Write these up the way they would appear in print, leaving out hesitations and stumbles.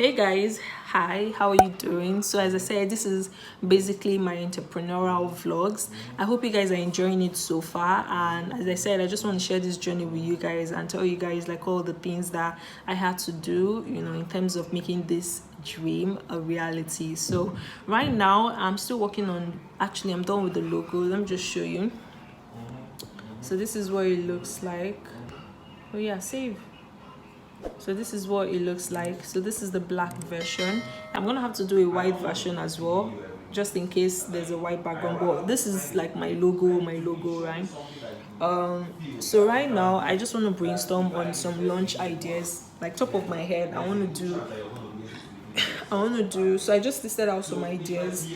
Hey guys, hi, how are you doing? So as I said, this is basically my entrepreneurial vlogs. I hope you guys are enjoying it so far, and as I said, I just want to share this journey with you guys and tell you guys like all the things that I had to do, in terms of making this dream a reality. So right now I'm still working on, actually I'm done with the logo. Let me just show you. So this is what it looks like. Oh yeah, save. So this is what it looks like. So this is the black version. I'm gonna have to do a white version as well, just in case there's a white background. But this is like my logo, right? So right now I just want to brainstorm on some launch ideas. Like top of my head, I want to do, so I just listed out some ideas,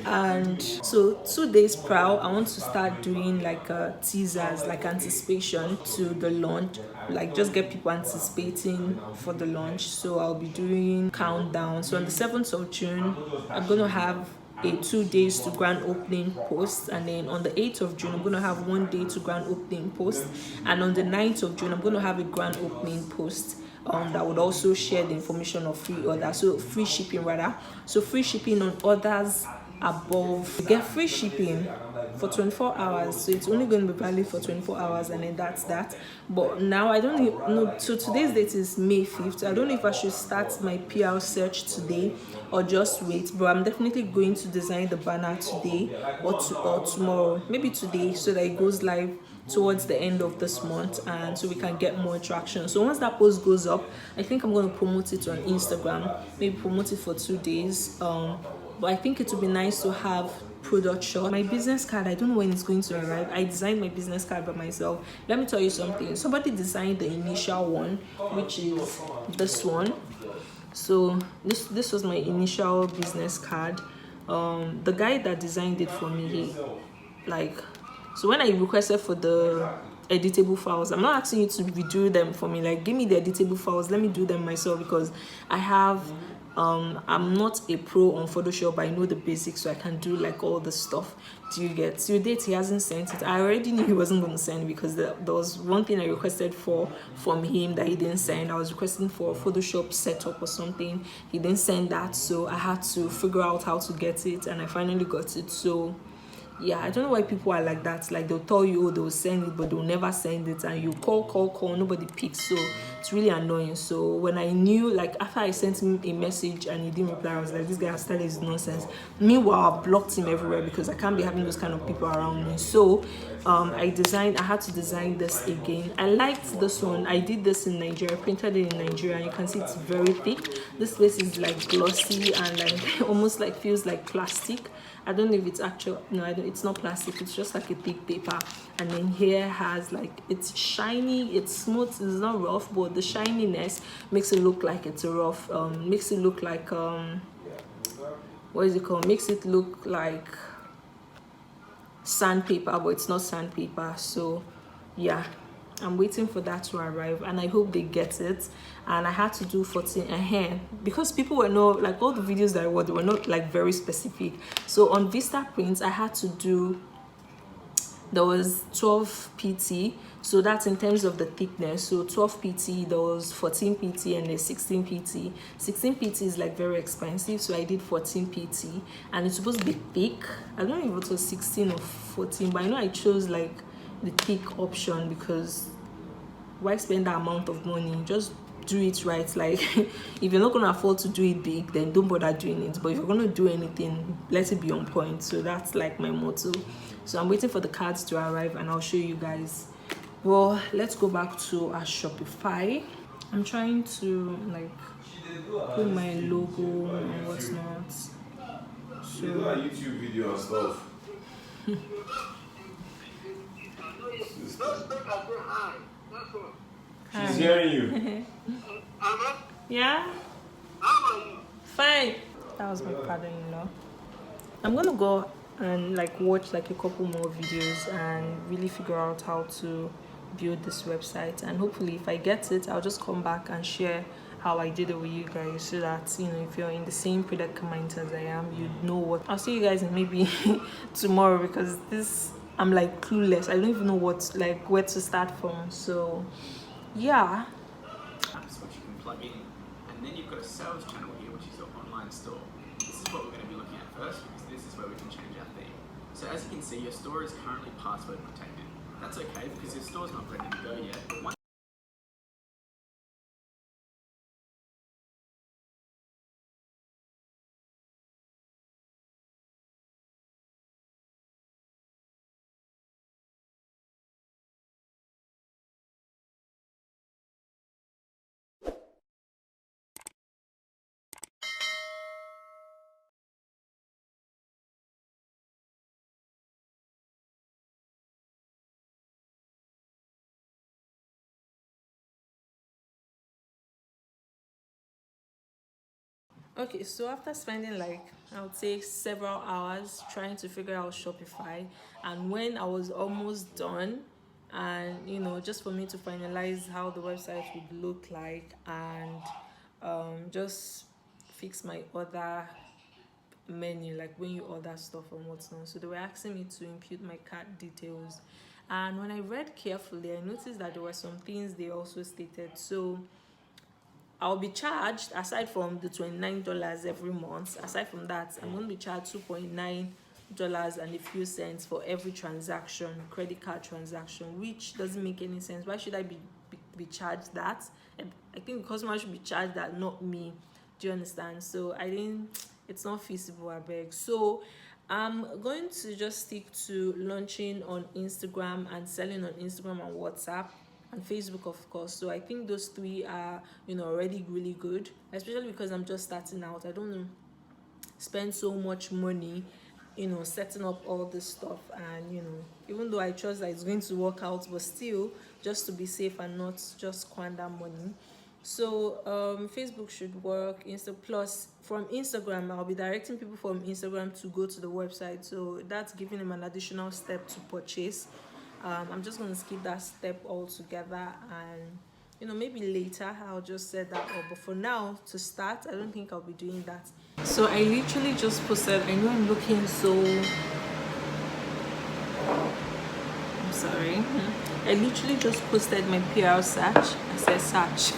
and so 2 days prior I want to start doing like teasers, like anticipation to the launch, like just get people anticipating for the launch. So I'll be doing countdown. So on the 7th of June I'm gonna have a 2 days to grand opening post, and then on the 8th of June I'm going to have 1 day to grand opening post, and on the 9th of June I'm going to have a grand opening post that would also share the information of free order, so free shipping rather. So free shipping on orders above, you get free shipping for 24 hours, so it's only going to be valid for 24 hours, and then that's that. But now I don't know, so today's date is May 5th. I don't know if I should start my PR search today or just wait, but I'm definitely going to design the banner today or tomorrow, maybe today, so that it goes live towards the end of this month, and so we can get more traction. So once that post goes up, I think I'm going to promote it on Instagram, maybe promote it for 2 days. But I think it would be nice to have product shot. My business card, I don't know when it's going to arrive. I designed my business card by myself. Let me tell you something. Somebody designed the initial one, which is this one. So this was my initial business card. The guy that designed it for me, so when I requested for the editable files, I'm not asking you to redo them for me. Like, give me the editable files, let me do them myself, because I have I'm not a pro on Photoshop. I know the basics, so I can do like all the stuff. Do you get? To date, he hasn't sent it. I already knew he wasn't going to send, because there was one thing I requested from him that he didn't send. I was requesting for a Photoshop setup or something. He didn't send that, so I had to figure out how to get it, and I finally got it. So yeah, I don't know why people are like that. Like, they'll tell you, oh, they'll send it, but they'll never send it, and you call, nobody picks. So it's really annoying. So when I knew, like, after I sent him a message and he didn't reply, I was like, this guy has started his nonsense. Meanwhile, I blocked him everywhere, because I can't be having those kind of people around me. So I had to design this again. I liked this one. I did this in Nigeria, printed it in Nigeria, and you can see it's very thick. This place is like glossy and like almost like feels like plastic. I don't know if it's actual, no, it's not plastic, it's just like a thick paper. And then here has like, it's shiny, it's smooth, it's not rough, but the shininess makes it look like it's rough. Makes it look like what is it called, makes it look like sandpaper, but it's not sandpaper. So yeah, I'm waiting for that to arrive, and I hope they get it. And I had to do 14 because people were not, like, all the videos that I watched, they were not like very specific. So on Vista Print I had to do, there was 12 pt, so that's in terms of the thickness. So 12 pt, there was 14 pt, and there's 16 pt. 16 pt is like very expensive, so I did 14 pt, and it's supposed to be thick. I don't know if it was 16 or 14, but I know I chose like the thick option, because why spend that amount of money? Just do it right. Like, if you're not gonna afford to do it big, then don't bother doing it. But if you're gonna do anything, let it be on point. So that's like my motto. So I'm waiting for the cards to arrive, and I'll show you guys. Well, let's go back to our Shopify. I'm trying to like put my logo and what's not. So YouTube video and stuff. She's hearing you. Yeah? Fine. That was my father-in-law. I'm gonna go and like watch like a couple more videos and really figure out how to build this website, and hopefully if I get it, I'll just come back and share how I did it with you guys, so that if you're in the same predicament as I am, you know what. I'll see you guys in maybe tomorrow, because this, I'm like clueless. I don't even know where to start from. So yeah. That's what you can plug in, and then you you've got a sales channel here, which is your online store. This is what we're going to be looking at first, because this is where we can change our theme. So as you can see, your store is currently password protected. That's okay, because your store's not ready to go yet. But once Okay, so after spending like I would say several hours trying to figure out Shopify, and when I was almost done, and just for me to finalize how the website would look like, and just fix my order menu, like when you order stuff and whatnot. So they were asking me to input my card details, and when I read carefully, I noticed that there were some things they also stated. So I'll be charged, aside from the $29 every month, aside from that, I'm going to be charged $2.9 and a few cents for every transaction, credit card transaction, which doesn't make any sense. Why should I be charged that? And I think the customer should be charged that, not me. Do you understand? So it's not feasible, I beg. So I'm going to just stick to launching on Instagram and selling on Instagram and WhatsApp and Facebook, of course. So I think those three are already really good, especially because I'm just starting out. I don't spend so much money setting up all this stuff, and even though I trust that it's going to work out, but still, just to be safe and not just squander money. So Facebook should work. Plus from Instagram, I'll be directing people from Instagram to go to the website, so that's giving them an additional step to purchase. I'm just going to skip that step altogether, and maybe later I'll just set that up. But for now, to start, I don't think I'll be doing that. So I literally just posted, I know I'm looking so, I'm sorry, I literally just posted my PR search. I said search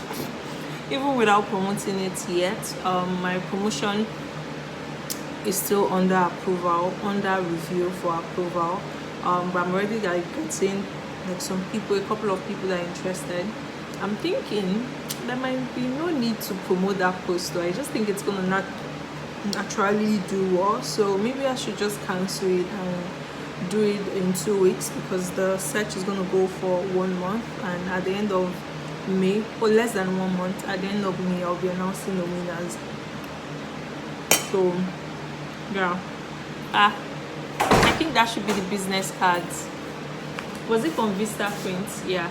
even without promoting it yet. My promotion is still under approval, under review for approval. But I'm already getting some people, a couple of people that are interested. I'm thinking there might be no need to promote that post, though. I just think it's gonna not naturally do well. So maybe I should just cancel it and do it in 2 weeks, because the search is gonna go for 1 month, and at the end of May, or less than 1 month, at the end of May, I'll be announcing the winners. So yeah, I think that should be the business cards. Was it from Vista Print? Yeah,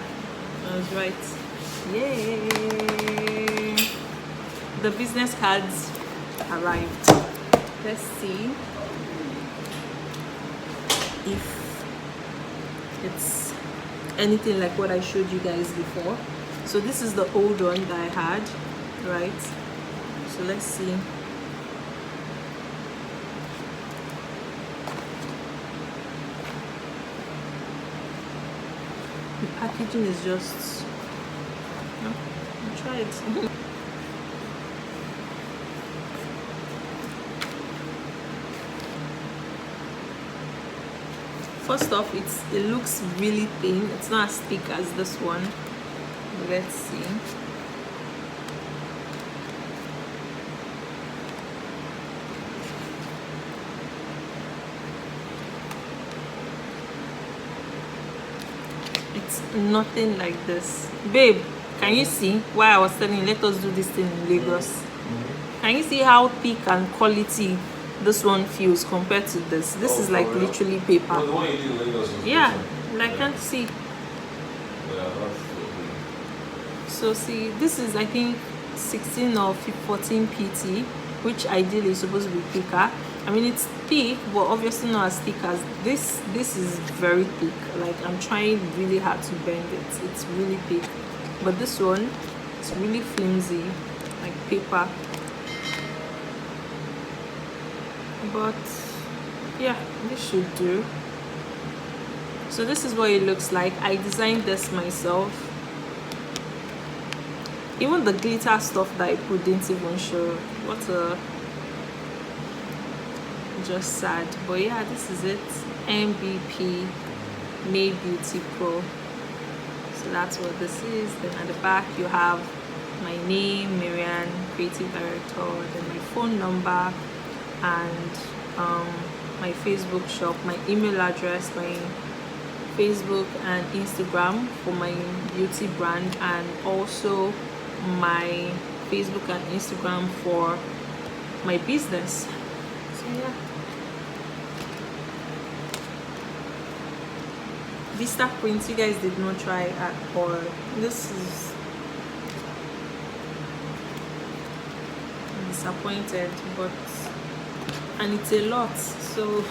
I was right. Yay! The business cards arrived. Let's see if it's anything like what I showed you guys before. So this is the old one that I had, right? So let's see. The packaging is just, try it. First off, it looks really thin. It's not as thick as this one. Let's see. It's nothing like this. Babe, can you see why I was telling you let us do this thing in Lagos? Can you see how thick and quality this one feels compared to this? This is like literally paper. The one you did in Lagos was Yeah, different. and I can't see. Yeah, that's So see, this is I think 16 or 14 PT, which ideally is supposed to be thicker. I mean, it's thick, but obviously not as thick as this. This is very thick. Like, I'm trying really hard to bend it. It's really thick. But this one, it's really flimsy, like paper. But yeah, this should do. So this is what it looks like. I designed this myself. Even the glitter stuff that I put didn't even show. What a just sad. But yeah, this is it. MVP May Beauty Pro. So that's what this is. Then at the back you have my name, Maryann, creative director, then my phone number, and my Facebook shop, my email address, my Facebook and Instagram for my beauty brand, and also my Facebook and Instagram for my business. So yeah, Vista Print, you guys did not try at all. This is, I'm disappointed, but and it's a lot, so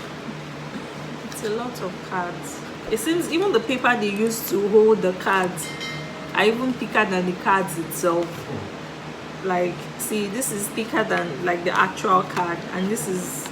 it's a lot of cards. It seems even the paper they use to hold the cards are even thicker than the cards itself. Like, see, this is thicker than like the actual card, and this is